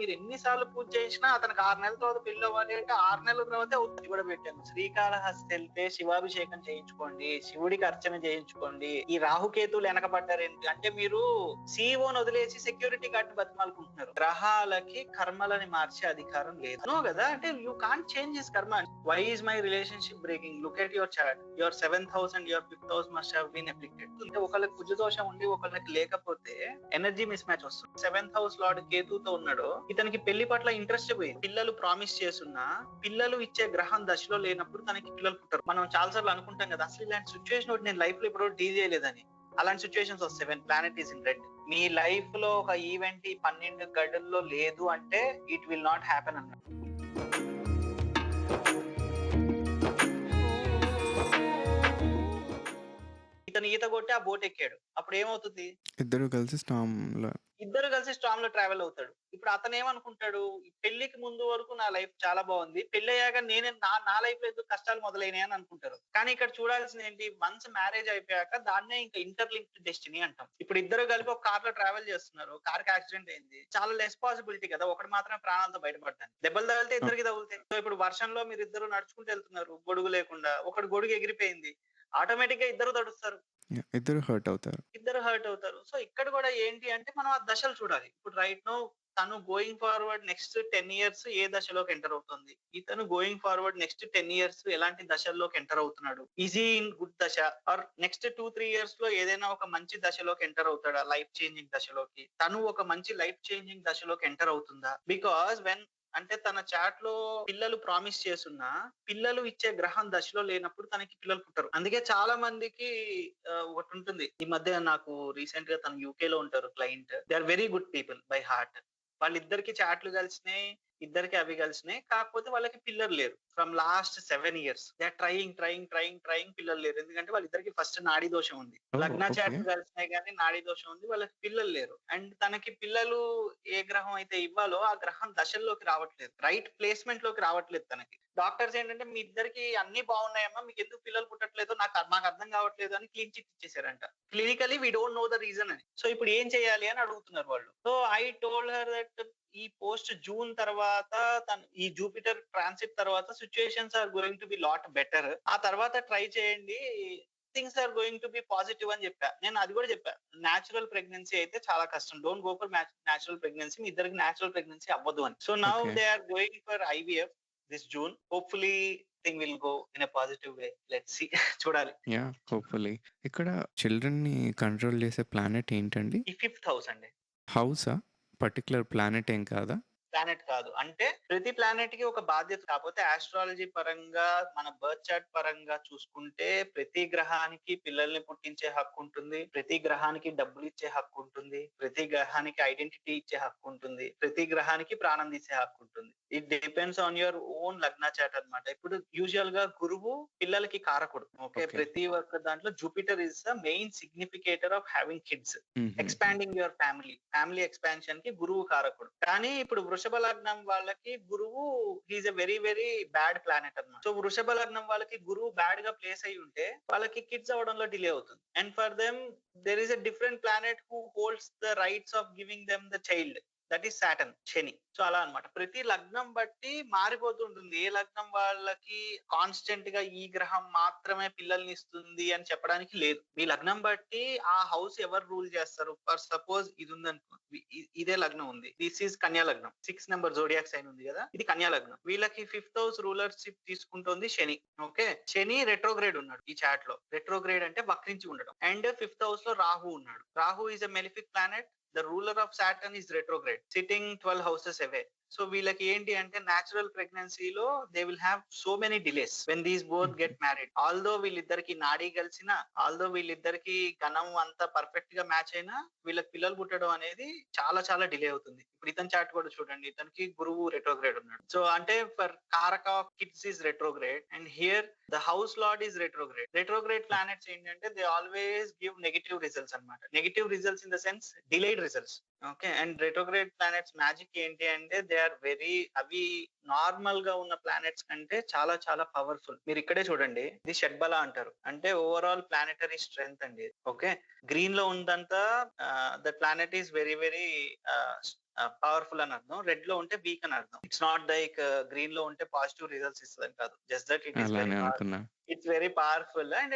మీరు ఎన్ని సార్లు పూజ చేసినా అతనికి 6 నెలల తర్వాత పెళ్లి అవ్వాలి అంటే 6 నెలల తర్వాతే అవుతుంది. కూడా పెట్టాను. శ్రీకాళహస్తి వెళ్తే శివాభిషేకం చేయించుకోండి, శివుడికి అర్చన చేయించుకోండి. ఈ రాహుకేతువులు వెనకబడ్డారేంటి అంటే మీరు సీఈఓని వదిలేసి సెక్యూరిటీ గార్డ్ బతిమాలుకుంటున్నారు. గ్రహాలకి కర్మలని మార్చే అధికారం లేదు. నో కదా, అంటే you can't change his karma. Why is my relationship breaking? Look at your chart. Your 7th house and your 5th house must have been afflicted. అంటే ఒకళ్ళకి కుజ దోషం ఉండి ఒకళ్ళకి లేకపోతే ఎనర్జీ మిస్ మ్యాచ్ వస్తుంది. 7th house లార్డ్ కేతుతో ఉన్నాడు, ఇతనికి పెళ్లి పట్ల ఇంట్రెస్ట్ పోయింది. పిల్లలు ప్రామిస్ చేస్తున్నా పిల్లలు ఇచ్చే గ్రహం దశలో లేనప్పుడు తనకి పిల్లలు పుట్టరు. మనం చాలా సార్లు అనుకుంటాం కదా, అసలు ఇలాంటి సిచ్యువేషన్ ఒకటి నేను లైఫ్ లో ఇప్పుడు డీల్ చేయలేదని. అలాంటి సిచ్యువేషన్స్ వస్తాయి when planet is in red. Me life లో ఒక ఈవెంట్ 12 గడుల్లో లేదు అంటే ఇట్ విల్ నాట్ హ్యాపెన్ అన్నమాట. ఇతను ఈత కొట్టి ఆ బోట్ ఎక్కాడు, అప్పుడు ఏమవుతుంది? ఇద్దరు కలిసి స్టామ్ లో ట్రావెల్ అవుతాడు. ఇప్పుడు అతను ఏమనుకుంటాడు, పెళ్లికి ముందు వరకు నా లైఫ్ చాలా బాగుంది, పెళ్లి అయ్యాక నేనే నా లైఫ్ లో ఎందుకు కష్టాలు మొదలైనాయి అని అనుకుంటారు. కానీ ఇక్కడ చూడాల్సింది ఏంటి, వన్స్ మ్యారేజ్ అయిపోయాక దాన్నే ఇంకా ఇంటర్లింక్డ్ డెస్టినీ అంటాం. ఇప్పుడు ఇద్దరు కలిపి ఒక కార్ లో ట్రావెల్ చేస్తున్నారు, కార్ కి యాక్సిడెంట్ అయింది, చాలా లెస్ పాసిబిలిటీ కదా ఒకటి మాత్రమే ప్రాణాలతో బయటపడ్డాను. దెబ్బలు తగిలితే ఇద్దరికి తగులుతాయి. సో ఇప్పుడు వర్షంలో మీరు ఇద్దరు నడుచుకుంటూ వెళ్తున్నారు, గొడుగు లేకుండా, ఒకటి గొడుగు ఎగిరిపోయింది, ఆటోమేటిక్ గా ఇద్దరు తడుస్తారు, ఇద్దరు హర్ట్ అవుతారు. సో ఇక్కడ కూడా ఏంటి అంటే మనం ఆ దశలు చూడాలి. ఇప్పుడు రైట్ నో తను గోయింగ్ ఫార్వర్డ్ నెక్స్ట్ 10 years ఏ దశలోకి ఎంటర్ అవుతుంది, ఇతను గోయింగ్ ఫార్వర్డ్ నెక్స్ట్ 10 years ఎలాంటి దశల్లోకి ఎంటర్ అవుతున్నాడు, ఈజీ ఇన్ గుడ్ దశ ఆర్ నెక్స్ట్ 2-3 years లో ఏదైనా ఒక మంచి దశలోకి ఎంటర్ అవుతాడా, లైఫ్ చేంజింగ్ దశలోకి, తను ఒక మంచి లైఫ్ చేంజింగ్ దశలోకి ఎంటర్ అవుతుందా. బికాస్ వెన్ అంటే తన చాట్ లో పిల్లలు ప్రామిస్ చేస్తున్నా పిల్లలు ఇచ్చే గ్రహం దశలో లేనప్పుడు తనకి పిల్లలు పుట్టరు. అందుకే చాలా మందికి ఒకటి ఉంటుంది. ఈ మధ్య నాకు రీసెంట్ గా తను యూకే లో ఉంటారు client, they are very good people by heart. వాళ్ళిద్దరికి చాట్లు కలిసినాయి, ఇద్దరికి అవి కలిసినాయి, కాకపోతే వాళ్ళకి పిల్లలు లేరు. From last 7 years they are trying పిల్లలు లేరు. ఎందుకంటే వాళ్ళిద్దరికి ఫస్ట్ నాడీ దోషం ఉంది. లగ్న చాట్లు కలిసినాయి కానీ నాడీ దోషం ఉంది, వాళ్ళకి పిల్లలు లేరు. అండ్ తనకి పిల్లలు ఏ గ్రహం అయితే ఇవ్వాలో ఆ గ్రహం దశల్లోకి రావట్లేదు, రైట్ ప్లేస్మెంట్ లోకి రావట్లేదు. తనకి డాక్టర్స్ ఏంటంటే మీ ఇద్దరికి అన్ని బాగున్నాయమ్మా, మీకు ఎందుకు పిల్లలు పుట్టట్లేదు మాకు అర్థం కావట్లేదు అని క్లీన్ చిట్ ఇచ్చేసారంట. Clinically we don't know the reason అని. సో ఇప్పుడు ఏం చేయాలి అని అడుగుతున్నారు వాళ్ళు. So I told her that ఈ పోస్ట్ జూన్ తర్వాత ఈ జూపిటర్ ట్రాన్సిట్ తర్వాత situations are going to be lot better. ఆ తర్వాత ట్రై చేయండి, things are going to be positive అని చెప్పా. నేను అది కూడా చెప్పా, న్యాచురల్ ప్రెగ్నెన్సీ అయితే చాలా కష్టం, don't go for natural pregnancy, మీ ఇద్దరికి న్యాచురల్ ప్రెగ్నెన్సీ అవ్వదు అని. So now they are going for IVF this June. Hopefully thing will go in a positive way. Let's see. చూడాలి. హోప్ఫుల్లీ. ఇక్కడ చిల్డ్రన్ ని కంట్రోల్ చేసే ప్లానెట్ ఏంటండి? ఈ 5th house అండి. హౌసా? పర్టికులర్ ప్లానెట్ ఏం కాదా? ప్లానెట్ కాదు, అంటే ప్రతి ప్లానెట్ కి ఒక బాధ్యత. కాకపోతే ఆస్ట్రాలజీ పరంగా మన బర్త్ చార్ట్ పరంగా చూసుకుంటే ప్రతి గ్రహానికి పిల్లల్ని పుట్టించే హక్కు ఉంటుంది, ప్రతి గ్రహానికి డబ్బులు ఇచ్చే హక్కు ఉంటుంది, ప్రతి గ్రహానికి ఐడెంటిటీ ఇచ్చే హక్కు ఉంటుంది, ప్రతి గ్రహానికి ప్రాణం తీసే హక్కు ఉంటుంది. It depends on your own లగ్న చార్ట్ అన్నమాట. ఇప్పుడు యూజువల్ గా గురువు పిల్లలకి కారకుడు. ఓకే, ప్రతి ఒక్క దాంట్లో Jupiter is the main significator of having kids, expanding your family expansion కి గురువు కారకుడు. కానీ ఇప్పుడు వృషభ లగ్నం వాళ్ళకి గురువు he's a very very bad planet అన్నమాట. సో వృషభ లగ్నం వాళ్ళకి గురువు బ్యాడ్ గా ప్లేస్ అయి ఉంటే వాళ్ళకి కిడ్స్ అవడంలో డిలే అవుతుంది. And for them there is a different planet who holds the rights of giving them the child, that is Saturn, Shani. So అలా అన్నమాట. ప్రతి లగ్నం బట్టి మారిపోతుంటుంది. ఏ లగ్నం వాళ్ళకి కాన్స్టెంట్ గా ఈ గ్రహం మాత్రమే పిల్లల్ని ఇస్తుంది అని చెప్పడానికి లేదు. మీ లగ్నం బట్టి ఆ హౌస్ ఎవరు రూల్ చేస్తారు. ఫర్ సపోజ్ ఇది ఉందనుకో, ఇదే లగ్నం ఉంది, దిస్ ఈజ్ కన్యా లగ్నం, 6 నెంబర్ జోడియాక్ సైన్ ఉంది కదా, ఇది కన్యా లగ్నం. వీళ్ళకి 5th house రూలర్షిప్ తీసుకుంటుంది శని. ఓకే, శని రెట్రోగ్రేడ్ ఉన్నాడు ఈ చాట్ లో. రెట్రోగ్రేడ్ అంటే వక్రించి ఉండడం. అండ్ 5th house లో రాహు ఉన్నాడు. Rahu is a malefic planet. The ruler of Saturn is retrograde, sitting 12 houses away. So వీళ్ళకి ఏంటి అంటే న్యాచురల్ ప్రెగ్నెన్సీలో they will have so many delays when these both get married. Although వీళ్ళిద్దరికి నాడీ కలిసిన, ఆల్దో వీళ్ళిద్దరికి గణం అంతా పర్ఫెక్ట్ గా మ్యాచ్ అయినా వీళ్ళకి పిల్లలు పుట్టడం అనేది చాలా చాలా డిలే అవుతుంది. ఇప్పుడు ఇతని చాట్ కూడా చూడండి, ఇతనికి గురువు రెట్రోగ్రేడ్ ఉన్నాడు. సో అంటే for karaka of kids is retrograde and here the house lord is retrograde. Retrograde planets ఏంటంటే they always give negative results అన్నమాట. Negative results in the sense delayed results. Okay, and retrograde planets magic ఏంటి అంటే they are very, అవి normal గా ఉన్న planets కంటే చాలా చాలా పవర్ఫుల్. మీరు ఇక్కడే చూడండి, ఇది షడ్బల అంటారు, అంటే ఓవరాల్ ప్లానెటరీ స్ట్రెంగ్త్ అండి. ఓకే, గ్రీన్ లో ఉందంతా the planet is very very powerful అని అర్థం, రెడ్ లో ఉంటే వీక్ అని అర్థం. ఇట్స్ నాట్ లైక్ గ్రీన్ లో ఉంటే పాజిటివ్ రిజల్ట్స్ ఇస్తుందని కాదు, just that it is very అలానే అనుకున్నా. ఇట్స్ వెరీ పవర్ఫుల్ అండ్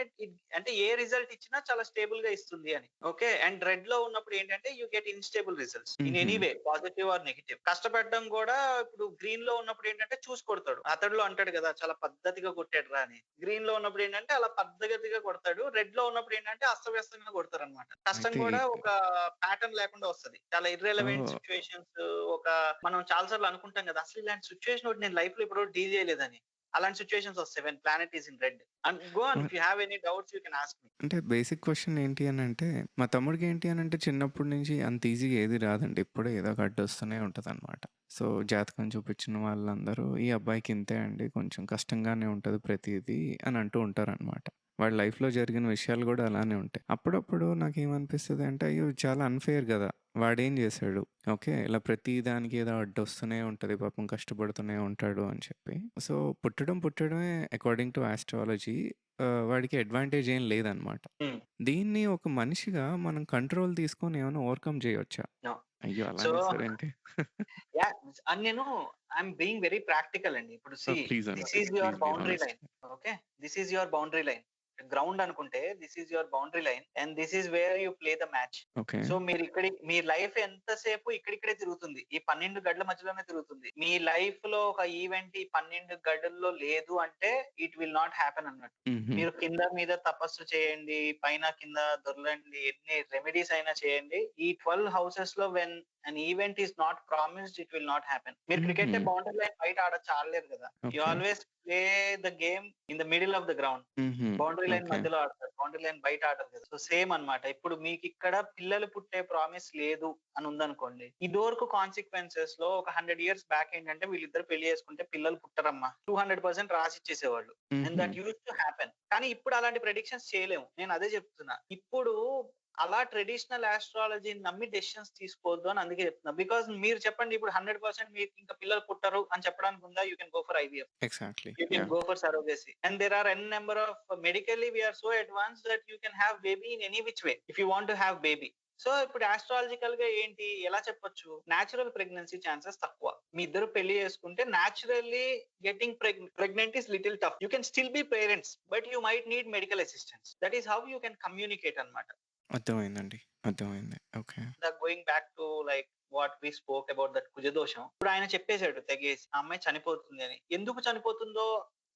అంటే ఏ రిజల్ట్ ఇచ్చినా చాలా స్టేబుల్ గా ఇస్తుంది అని. ఓకే, అండ్ రెడ్ లో ఉన్నప్పుడు ఏంటంటే you get instable results in any way, positive or negative. కష్టపడడం కూడా ఇప్పుడు గ్రీన్ లో ఉన్నప్పుడు ఏంటంటే చూసి కొడతాడు, అతడిలో అంటాడు కదా చాలా పద్ధతిగా కొట్టాడు రా అని. గ్రీన్ లో ఉన్నప్పుడు ఏంటంటే అలా పద్ధతిగా కొడతాడు, రెడ్ లో ఉన్నప్పుడు ఏంటంటే అస్తవ్యస్తంగా కొడతారు అనమాట. కష్టం అయితే కూడా ఒక ప్యాటర్న్ లేకుండా వస్తది, చాలా ఇర్రెలవెంట్ ఓహ్! సిచ్యువేషన్స్. ఒక మనం చాలా సార్లు అనుకుంటాం కదా అసలు ఇలాంటి సిచ్యువేషన్ ఒకటి నేను లైఫ్ లో ఇప్పుడు డీల్ చేయలేదని. అలాంటి సిచ్యువేషన్స్ వస్తాయి when planet is in red. And go on, if మరి you have any doubts you can ask me. అంటే బేసిక్ క్వెషన్ ఏంటి అనంటే, మా తమ్ముడికి ఏంటి అనంటే చిన్నప్పటి నుంచి అంత ఈజీగా ఏది రాదండి. ఎప్పుడూ ఏదో ఒక అడ్డొస్తూనే ఉంటదనమాట. సో, జాతకం చూపించిన వాళ్ళందరూ ఈ అబ్బాయికి ఇంతే అండి, కొంచెం కష్టంగానే ఉంటది ప్రతీదీ అని అంటూ ఉంటారనమాట. వాడి లైఫ్‌లో జరిగిన విషయాలు గూడా అలానే ఉంటాయి. అప్పుడప్పుడు నాకేమనిపిస్తది అంటే, అయ్యో! చాలా అన్‌ఫెయిర్ గదా! వాడేం జేశాడు? ఓకే. ఇలా ప్రతి దానికి ఏదో అడ్డొస్తూనే ఉంటది. పాపం కష్టపడుతూనే ఉంటాడు అని చెప్పి. సో, పుట్టడమే అకార్డింగ్ టు ఆస్ట్రాలజీ వాడికి అడ్వాంటేజ్ ఏం లేదనమాట. Hmm. దీన్ని ఒక మనిషిగా మనం కంట్రోల్ తీసుకొని ఏమైనా ఓవర్‌కమ్ జేయొచ్చా? No. అయ్యో! అలా So అనేసారేంటి? yeah, and I'm being very practical అండి. ఇప్పుడు see, ప్లీజ్ this అండి. is your please be boundary honest. line. Okay, this is your boundary line. Ground అనుకుంటే this is your boundary line and this is where you play the match. Okay. So మీ life ఎంతసేపు ఇక్కడిక్కడే తిరుగుతుంది, ఈ 12 గడ్ల మధ్యలోనే తిరుగుతుంది. మీ life లో ఒక ఈవెంట్ ఈ 12 గడ్డల్లో లేదు అంటే ఇట్ విల్ నాట్ హ్యాపెన్ అన్నట్టు. హుహు. మీరు కింద మీద తపస్సు చేయండి, పైన కింద దొరలండి, ఎన్ని రెమెడీస్ అయినా చేయండి, ఈ 12 హౌసెస్ లో when an event is not promised, it will not happen. మీరు క్రికెట్ హుహు. బౌండరీ లైన్ బయట ఆడొచ్చు, ఆడలేరు కదా. You okay. Always play the game in the middle of the ground. హుహు. Boundary line okay. మధ్యలో ఆడతారు, బౌండరీ లైన్ బయట ఆడరు కదా. సో సేమ్ అన్నమాట. ఇప్పుడు మీకు ఇక్కడ పిల్లలు పుట్టే ప్రామిస్ లేదు అని ఉందనుకోండి, ఇదివరకు కాన్సిక్వెన్సెస్ లో ఒక 100 years బ్యాక్ ఏంటంటే వీళ్ళిద్దరు పెళ్లి చేసుకుంటే పిల్లలు పుట్టరమ్మా 200% రాసి ఇచ్చేసేవాళ్ళు. అండ్ హుహు. That use to happen. కానీ ఇప్పుడు అలాంటి ప్రెడిక్షన్స్ చేయలేము. నేను అదే చెప్తున్నా. ఇప్పుడు అలా ట్రెడిషనల్ ఆస్ట్రాలజీని నమ్మి డెసిషన్స్ తీసుకోవద్దు అని అందుకే చెప్తున్నా. బికాస్ మీరు చెప్పండి ఇప్పుడు 100% మీకు ఇంకా పిల్లలు పుట్టరు అని చెప్పడానికి ఉందా? You can go for IVF, exactly. you can yeah! go for surrogacy, and there are n number of medically we are so advanced that you can have baby in any which way if you want to have baby. So ఇప్పుడు astrological గా ఏంటి ఎలా చెప్పొచ్చు? Natural pregnancy chances తక్కువ. మీ ఇద్దరు పెళ్లి చేసుకుంటే naturally getting pregnant is little tough. You can still be parents but you might need medical assistance. That is how you can communicate అన్నమాట. అర్థమైందండి. అర్థమైంది. Okay. Going back to like what we spoke about that కుజదోషం. ఇప్పుడు ఆయన చెప్పేశాడు తెగేసి ఆ అమ్మాయి చనిపోతుంది అని. ఎందుకు చనిపోతుందో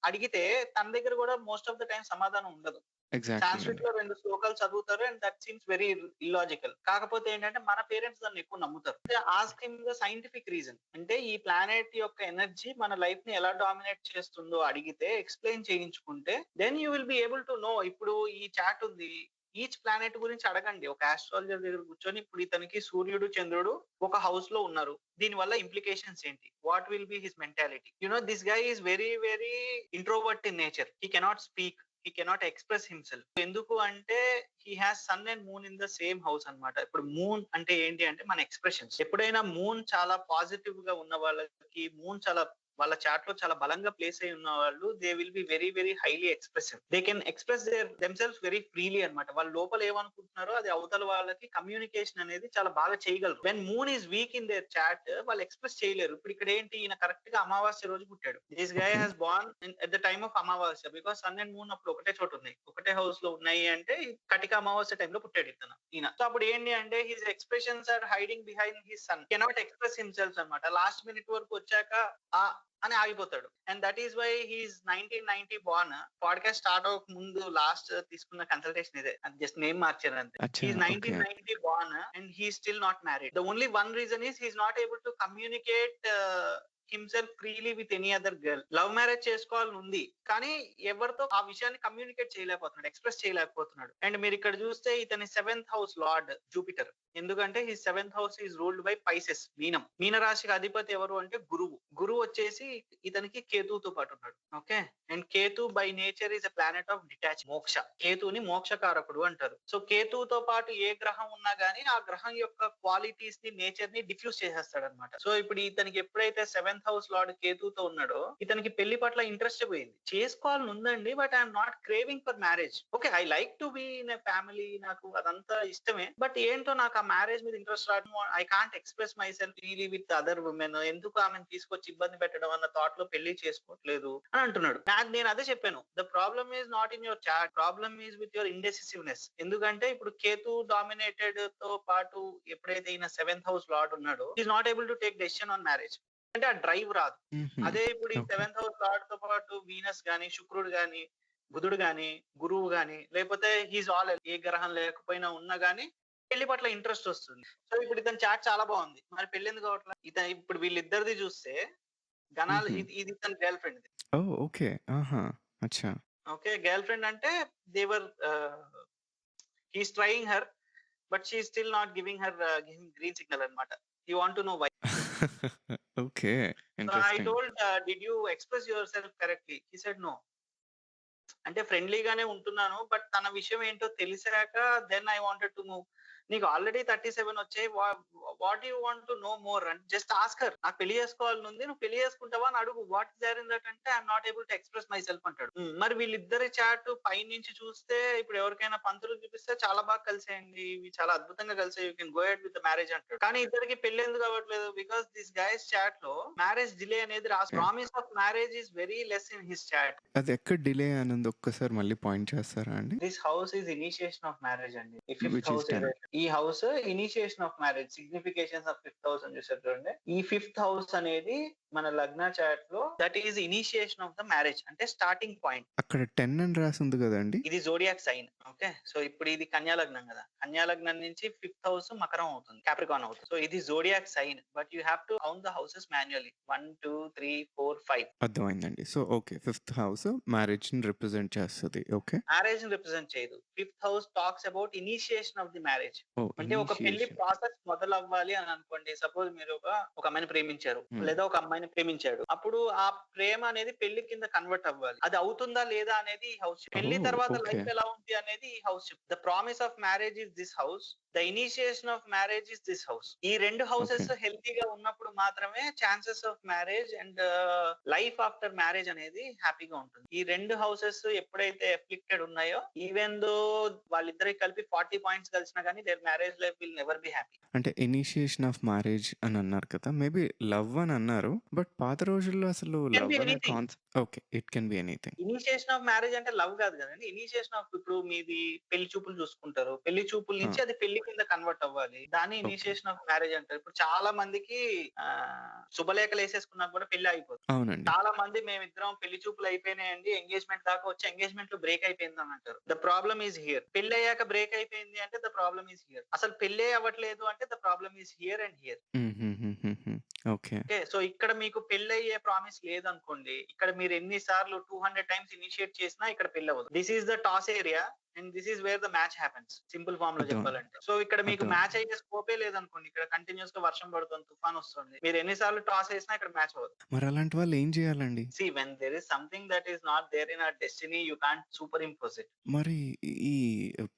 అడిగితే తన దగ్గర కూడా మోస్ట్ ఆఫ్ ద టైం సమాధానం ఉండదు. ఎగ్జాక్ట్‌లీ సాంస్క్రిట్ అండి. లో 2 శ్లోకాలు చదువుతారు and that seems very illogical. కాకపోతే ఏంటంటే మన పేరెంట్స్ దాన్ని ఎక్కువ నమ్ముతారు. Ask him the scientific reason. అంటే ఈ ప్లానెట్ యొక్క ఎనర్జీ మన లైఫ్ ని ఎలా డామినేట్ చేస్తుందో అడిగితే ఎక్స్ప్లెయిన్ చేయించుకుంటే then you will be able to know. ఇప్పుడు ఈ చాట్ ఉంది, ఈచ్ ప్లానెట్ గురించి అడగండి ఒక ఆస్ట్రాలజర్ దగ్గర కూర్చొని. ఇప్పుడు ఇతనికి సూర్యుడు చంద్రుడు ఒక హౌస్ లో ఉన్నారు, దీని వల్ల ఇంప్లికేషన్స్ ఏంటి, what will be his mentality. This guy is very very introvert in nature. He cannot speak, he cannot express himself. ఎందుకు అంటే he has sun and moon in the same house అన్నమాట. ఇప్పుడు moon అంటే ఏంటి అంటే మన expressions. ఎప్పుడైనా moon చాలా పాజిటివ్ గా ఉన్న వాళ్ళకి, మూన్ చాలా వాళ్ళ చాట్ లో చాలా బలంగా ప్లేస్ అయి ఉన్న వాళ్ళు, they will be very very highly expressive. They can express themselves very freely అన్నమాట. వాళ్ళ లోపల ఏమనుకుంటున్నారో అది అవతల వాళ్ళకి కమ్యూనికేషన్ అనేది చాలా బాగా చేయగలరు. When moon is weak in their chart వాళ్ళు ఎక్స్ప్రెస్ చేయలేరు. ఇప్పుడు ఇక్కడ ఏంటి, ఈయన కరెక్ట్ గా అమావాస్య రోజు పుట్టాడు. This guy okay. Has Born at the time of అమావాస్య బికాస్ సన్ అండ్ మూన్ అప్పుడు ఒకటే చోట ఉన్నాయి, ఒకటే హౌస్ లో ఉన్నాయి. అంటే కటిక అమావాస్య టైంలో పుట్టాడు ఈయన. సో అప్పుడు ఏంటి అంటే his expressions are hiding behind his sun, cannot express himself అన్నమాట. లాస్ట్ మినిట్ వరకు వచ్చాక ఆ అని ఆగిపోతాడు. And that is why he's 1990 born. Podcast start అవ్వక ముందు లాస్ట్ తీసుకున్న కన్సల్టేషన్ ఇదే, అది జస్ట్ నేమ్ మార్చారు అంతే. అచ్చా! He's okay. 1990 born and he's still not married. The only one reason is he's not able to communicate himself freely with any other girl. Love marriage చేసుకోవాలని ఉంది కానీ ఎవరితో ఆ విషయాన్ని కమ్యూనికేట్ చేయలేకపోతున్నాడు, ఎక్స్ప్రెస్ చేయలేకపోతున్నాడు. అండ్ మీరు ఇక్కడ చూస్తే ఇతని 7th హౌస్ లార్డ్ జూపిటర్. ఎందుకంటే his 7th house is ruled by Pisces, మీనం. మీన రాశికి అధిపతి ఎవరు అంటే గురువు. గురువు వచ్చేసి ఇతనికి కేతుతో పాటు ఉన్నాడు. Okay, and Ketu by nature is a planet of detach, మోక్ష. కేతుని మోక్షకారకుడు అంటారు. సో కేతుతో పాటు ఏ గ్రహం ఉన్నా గానీ ఆ గ్రహం యొక్క క్వాలిటీస్ ని, నేచర్ ని డిఫ్యూజ్ చేసేస్తాడు అనమాట. సో ఇప్పుడు ఇతనికి ఎప్పుడైతే 7th సెవెంత్ హౌస్ లార్డ్ కేతుతో ఉన్నాడో ఇతనికి పెళ్లి పట్ల ఇంట్రెస్ట్ పోయింది. చేసుకోవాలని ఉందండి, but I'm not craving for marriage. Okay, I like to be in a family, నాకు అదంతా ఇష్టమే. బట్ ఏంటో నాకు ఆ మ్యారేజ్ మీద ఇంట్రెస్ట్ రావడం, I can't express my self freely with other women. ఎందుకు ఆమెను తీసుకొచ్చి ఇబ్బంది పెట్టడం అన్న థాట్ లో పెళ్లి చేసుకోవట్లేదు అని అంటున్నాడు. నేను అదే చెప్పాను, the problem is not in your chart, problem is with your indecisiveness. ఎందుకంటే ఇప్పుడు కేతు డామినేటెడ్ తో పాటు ఎప్పుడైతే ఈయన సెవెంత్ హౌస్ లార్డ్ ఉన్నాడో is not able to take decision on marriage. అంటే ఆ డ్రైవ్ రాదు. హుహు. అదే ఇప్పుడు ఈ ఓకే. సెవెంత్ హౌస్ లార్డ్ తో పాటు వీనస్ గాని, శుక్రుడు గాని, బుధుడు గాని, గురువు గాని, లేకపోతే హీస్ ఆల్ ఏ గ్రహం లేకపోయినా ఉన్నా గాని పెళ్లి పట్ల ఇంట్రెస్ట్ వస్తుంది. సో ఇప్పుడు ఇతని చాట్ చాలా బాగుంది, మరి పెళ్లి ఎందుకు అవట్లా? ఇతను ఇప్పుడు వీళ్ళిద్దరిది చూస్తే గణాలు, హుహు. ఇది ఇతని గర్ల్ ఫ్రెండ్. ఓహ్! ఓకే. ఆహా! అచ్చా! ఓకే, గర్ల్ ఫ్రెండ్ అంటే దేవర్ he's trying her, but she still not giving her green signal అన్నమాట. You want to know why? Okay. So I interesting. Told, did you express yourself correctly? He said no. అంటే ఫ్రెండ్లీగానే ఉంటున్నాను, but తన విషయం ఏంటో తెలిసాక then I wanted to move. నీకు already 37 వచ్చాయి. What you want to know more? అంటే జస్ట్ ఆస్క్ హర్. నాకు పెళ్లి చేసుకోవాలని ఉంది, నువ్వు పెళ్లి చేసుకుంటావా అని అడుగు. What is there in that అంటే I'm not able to express myself అంటాడు. మరి వీళ్ళిద్దరి చాట్ పైనుంచి చూస్తే ఇప్పుడు ఎవరికైనా పంతులు చూపిస్తే చాలా బాగా కలిసాయండి, ఇవి చాలా అద్భుతంగా కలిసాయి, you can go ahead with the marriage అంటాడు. కానీ ఇద్దరికి పెళ్లి ఎందుకు అవ్వట్లేదు? బికాస్ దిస్ గైస్ చాట్ లో మ్యారేజ్ డిలే అనేది రాసి, okay. Promise of marriage is very less in his chart. అది ఎక్కడ డిలే అనుంది ఒక్కసారి మళ్ళీ పాయింట్ చేస్తారా అండి? This house is initiation of marriage అండి. ఈ ఫిఫ్త్ విచ్ ఈస్ హౌస్ 10. ఈ house initiation of marriage, significations of fifth house అని చూసారు చూడండి. ఈ ఫిఫ్త్ హౌస్ అనేది మన లగ్న చాట్ లో that is initiation of the marriage, అంటే స్టార్టింగ్ పాయింట్. అక్కడ 10 అని రాసుంది గదండీ! ఇది జోడియాక్ సైన్. ఓకే, సో ఇప్పుడు ఇది కన్యా లగ్నం కదా, కన్యా లగ్నం నుంచి ఫిఫ్త్ హౌస్ మకరం అవుతుంది, కాప్రికాన్ అవుతుంది. సో ఇది zodiac sign, but you have to count the houses manually. 1 2 3 4 5. అర్థమైందండి. So, okay. ఫిఫ్త్ హౌస్ మ్యారేజ్‌ని రిప్రజెంట్ చేస్తది. ఓకే. మ్యారేజ్ ని రిప్రజెంట్ చేయదు. Fifth house talks about initiation of the marriage. Oh! అంటే ఒక పెళ్లి ఇనిషియేషన్. ప్రాసెస్ మొదలవ్వాలి అని అనుకోండి. సపోజ్ మీరు ఒక అమ్మాయిని ప్రేమించారు, లేదా ఒక అమ్మాయిని ప్రేమించాడు. అప్పుడు ఆ ప్రేమ అనేది పెళ్లి కింద కన్వర్ట్ అవ్వాలి. అది అవుతుందా లేదా అనేది ఈ హౌస్. పెళ్లి ఓహ్! తర్వాత ఓకే. లైఫ్ ఎలా ఉంది అనేది ఈ house. The promise of marriage is this house, the initiation of marriage is this house. ఈ రెండు ఓకే. హౌసెస్ హెల్తీగా ఉన్నప్పుడు మాత్రమే chances of marriage and life after marriage అనేది హ్యాపీగా ఉంటుంది. ఈ రెండు హౌసెస్ ఎప్పుడైతే ఎఫ్లిక్టెడ్ ఉన్నాయో, ఈవెన్ దో వాళ్ళిద్దరికి కలిపి 40 పాయింట్స్ కలిసినా కానీ their marriage life will never be happy. అంటే ఇనిషియేషన్ ఆఫ్ మ్యారేజ్ అని అన్నారు కదా! మేబీ లవ్ అని అన్నారు. బట్ పాత రోజుల్లో అసలు కెన్ లవ్ బి అనే anything. Okay. It can be anything. Initiation of marriage అంటే లవ్ కాదు కదండి. ఇనిషియేషన్ ఆఫ్, ఇప్పుడు మీది పెళ్లి చూపులు చూసుకుంటారు, పెళ్లి చూపుల ఆ! నుంచి అది పెళ్లి కింద కన్వర్ట్ అవ్వాలి, దాన్ని ఓకే. ఇనిషియేషన్ ఆఫ్ మ్యారేజ్ అంటారు. ఇప్పుడు చాలా మందికి శుభలేఖలు వేసేసుకున్నా కూడా పెళ్లి అయిపోతుంది. అవునండి. చాలా మంది మేమిద్దరం పెళ్లి చూపులు అయిపోయినాయండి, ఎంగేజ్మెంట్ దాకా వచ్చి ఎంగేజ్మెంట్ లో బ్రేక్ అయిపోయింది అని అంటారు. The problem is here. పెళ్లి అయ్యాక బ్రేక్ అయిపోయింది అంటే ద ప్రాబ్లమ్ ఈజ్ హియర్. అసలు పెళ్లి అవ్వట్లేదు అంటే the problem is here and here. హుహుహుహుహు. ఓకే. ఓకే, సో ఇక్కడ మీకు పెళ్లయ్యే ప్రామిస్ లేదనుకోండి, ఇక్కడ మీరు ఎన్ని సార్లు 200 టైమ్స్ ఇనిషియేట్ చేసినా ఇక్కడ పెళ్లి అవ్వదు. This is the toss area and this is where the match happens, simple form లో అర్థమైంది. చెప్పాలంటే. సో ఇక్కడ మీకు మ్యాచ్ అర్థమైంది. అయ్యే స్కోపే లేదనుకోండి, ఇక్కడ కంటిన్యూస్ గా వర్షం పడుతుంది, తుఫాన్ వస్తుంది, మీరు ఎన్నిసార్లు టాస్ వేసినా ఇక్కడ మ్యాచ్ అవ్వదు. మరి అలాంటి వాళ్ళు ఏం చేయాలండి? See, when there is something that is not there in our destiny, you can't superimpose it. మరి ఈ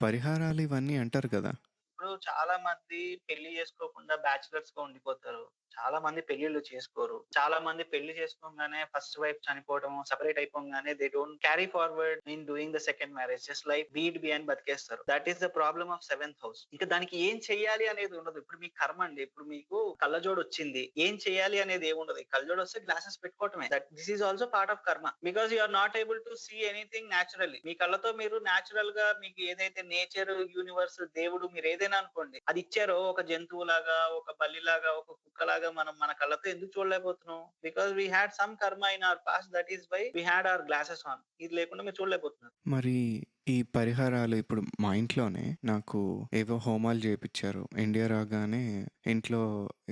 పరిహారాలు ఇవన్నీ అంటారు కదా! ఇప్పుడు చాలా మంది పెళ్లి చేసుకోకుండా బ్యాచిలర్స్ గా ఉండిపోతారు. చాలా మంది పెళ్లిళ్ళు చేసుకోరు. చాలా మంది పెళ్లి చేసుకోగానే ఫస్ట్ వైఫ్ చనిపోవడం, సెపరేట్ అయిపోగానే they don't carry forward in doing the second marriage. Just like బీట్ బి అని బతికేస్తారు. That is the problem of seventh house. ఇంకా దానికి ఏం చెయ్యాలి అనేది ఉండదు. ఇప్పుడు మీ కర్మ అండి. ఇప్పుడు మీకు కళ్ళజోడు వచ్చింది, ఏం చెయ్యాలి అనేది ఏమి ఉండదు. కళ్ళజోడు వస్తే గ్లాసెస్ పెట్టుకోవటమే. That this is also part of karma, because you are not able to see anything naturally. మీ కళ్ళతో మీరు న్యాచురల్ గా మీకు ఏదైతే నేచర్, యూనివర్స్, దేవుడు, మీరు ఏదైనా అనుకోండి, అది ఇచ్చారో, ఒక జంతువు లాగా, ఒక బల్లి లాగా, ఒక కుక్క లాగా మనం మన కళ్ళతో ఎందుకు చూడలేకపోతున్నాం? Because we had some karma in our past, that is why we had our glasses on. ఇది లేకుండా మీరు చూడలేకపోతున్నారు. మరి ఈ పరిహారాలు ఇప్పుడు మా ఇంట్లోనే నాకు ఏవో హోమాలు చేపిచ్చారు. ఇండియా రాగానే ఇంట్లో